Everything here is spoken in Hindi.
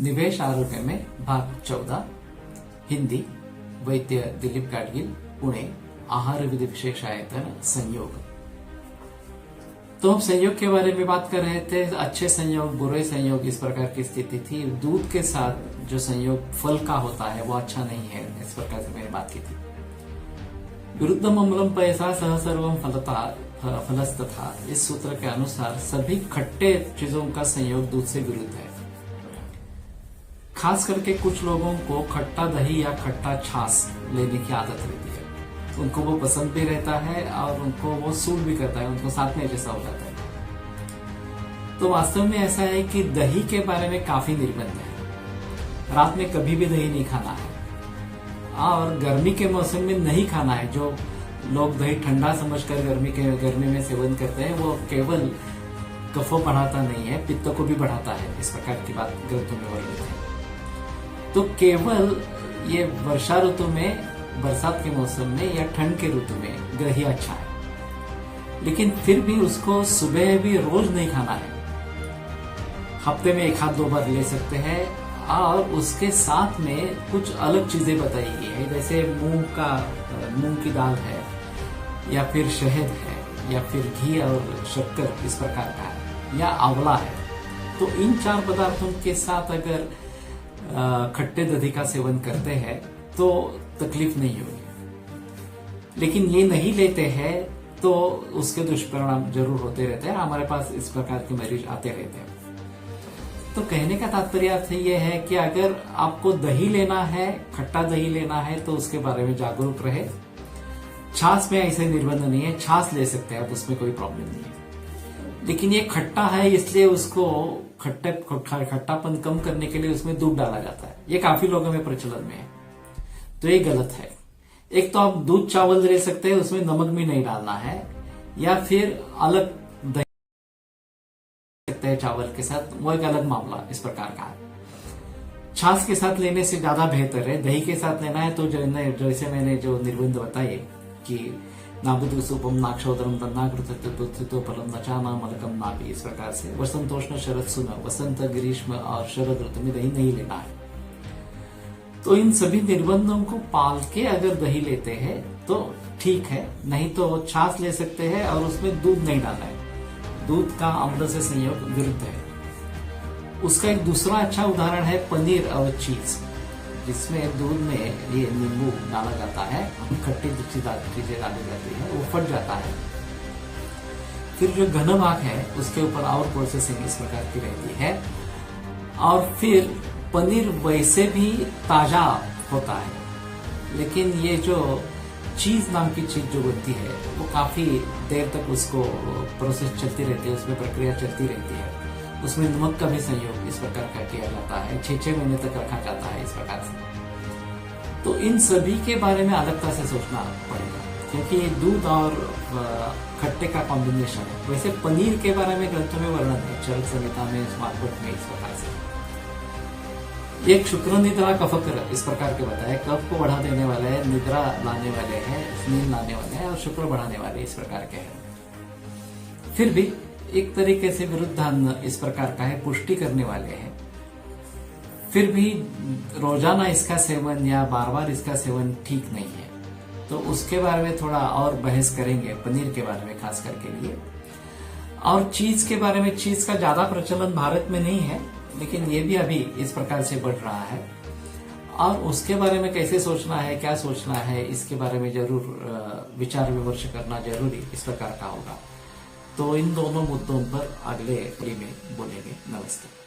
निवेश आरोग्य में भाग 14 हिंदी वैद्य दिलीप गाडगिल पुणे आहार विधि विशेष आयतन संयोग। तो हम संयोग के बारे में बात कर रहे थे। अच्छे संयोग बुरे संयोग इस प्रकार की स्थिति थी। दूध के साथ जो संयोग फल का होता है वो अच्छा नहीं है, इस प्रकार से मैंने बात की थी। विरुद्धम अम्लम पैसा सह सर्वम फलस्तथा, इस सूत्र के अनुसार सभी खट्टे चीजों का संयोग दूध से विरुद्ध है। खास करके कुछ लोगों को खट्टा दही या खट्टा छाछ लेने की आदत रहती है। उनको वो पसंद भी रहता है और उनको वो सूट भी करता है, उनको साथ में जैसा हो जाता है। तो वास्तव में ऐसा है कि दही के बारे में काफी निर्बंध है। रात में कभी भी दही नहीं खाना है और गर्मी के मौसम में नहीं खाना है। जो लोग दही ठंडा समझकर गर्मी में सेवन करते हैं वो केवल कफ बढ़ाता नहीं है, पित्त को भी बढ़ाता है। इस प्रकार की बात ग्रंथों में वर्णित है। तो केवल ये वर्षा ऋतु में, बरसात के मौसम में या ठंड के ऋतु में दही अच्छा है, लेकिन फिर भी उसको सुबह भी रोज नहीं खाना है। हफ्ते में 1-2 बार ले सकते हैं और उसके साथ में कुछ अलग चीजें बताई गई है, जैसे मूंग की दाल है या फिर शहद है या फिर घी और शक्कर इस प्रकार का है या आंवला है। तो इन 4 पदार्थों के साथ अगर खट्टे दही का सेवन करते हैं तो तकलीफ नहीं होगी, लेकिन ये नहीं लेते हैं तो उसके दुष्परिणाम जरूर होते रहते हैं। हमारे पास इस प्रकार के मरीज आते रहते हैं। तो कहने का तात्पर्य यह है कि अगर आपको दही लेना है, खट्टा दही लेना है, तो उसके बारे में जागरूक रहे। छाछ में ऐसे निर्बंध नहीं है, छाछ ले सकते हैं आप, उसमें कोई प्रॉब्लम नहीं है। लेकिन ये खट्टा है इसलिए उसको खट्टापन कम करने के लिए उसमें दूध डाला जाता है। ये काफी लोगों में प्रचलन में है, तो ये गलत है। एक तो आप दूध चावल ले सकते हैं, उसमें नमक भी नहीं डालना है, या फिर अलग दही सकते हैं चावल के साथ, वो एक अलग मामला इस प्रकार का है। छाछ के साथ लेने से ज्यादा बेहतर है। दही के साथ लेना है तो जैसे मैंने जो निर्बंध बताए कि नाबुद सुपम नाक्षोदरम तन्नाकृतो फलम नचाना मलकम नाभि, इस प्रकार से वसंतोष्ण शरद सुन, वसंत ग्रीष्म और शरद ऋतु में दही नहीं लेना है। तो इन सभी निर्बंधों को पाल के अगर दही लेते हैं तो ठीक है, नहीं तो छाछ ले सकते हैं और उसमें दूध नहीं डालना है। दूध का अम्ल से संयोग विरुद्ध है। उसका एक दूसरा अच्छा उदाहरण है पनीर और चीज, जिसमें दूध में ये नींबू डाला जाता है, खट्टी चीजें डाली जाती है, वो फट जाता है। फिर जो घन भाग है उसके ऊपर और प्रोसेसिंग इस प्रकार की रहती है। और फिर पनीर वैसे भी ताजा होता है, लेकिन ये जो चीज नाम की चीज जो बनती है वो काफी देर तक उसको प्रोसेस चलती रहती है, उसमें प्रक्रिया चलती रहती है। उसमें नमक का भी संयोग इस प्रकार का किया जाता है, 6-6 महीने तक रखा जाता है इस प्रकार से। तो इन सभी के बारे में अलगता से सोचना पड़ेगा, क्योंकि ये दूध और खट्टे का कॉम्बिनेशन है। वैसे पनीर के बारे में ग्रंथों में वर्णन है, चरक संहिता में, स्मार्टबुक में, इस प्रकार से। एक शुक्र निद्रा कफकर इस प्रकार के बताया, कफ को बढ़ा देने वाले है, निद्रा लाने वाले हैं, नींद लाने वाले हैं, और शुक्र बढ़ाने वाले इस प्रकार के हैं। फिर भी एक तरीके से विरुद्ध अन्न इस प्रकार का है, पुष्टि करने वाले हैं। फिर भी रोजाना इसका सेवन या बार बार इसका सेवन ठीक नहीं है। तो उसके बारे में थोड़ा और बहस करेंगे, पनीर के बारे में खास करके लिए। और चीज के बारे में, चीज का ज्यादा प्रचलन भारत में नहीं है, लेकिन ये भी अभी इस प्रकार से बढ़ रहा है। और उसके बारे में कैसे सोचना है, क्या सोचना है, इसके बारे में जरूर विचार विमर्श करना जरूरी इस प्रकार का होगा। तो इन दोनों मुद्दों पर अगले कड़ी में बोलेंगे। नमस्ते।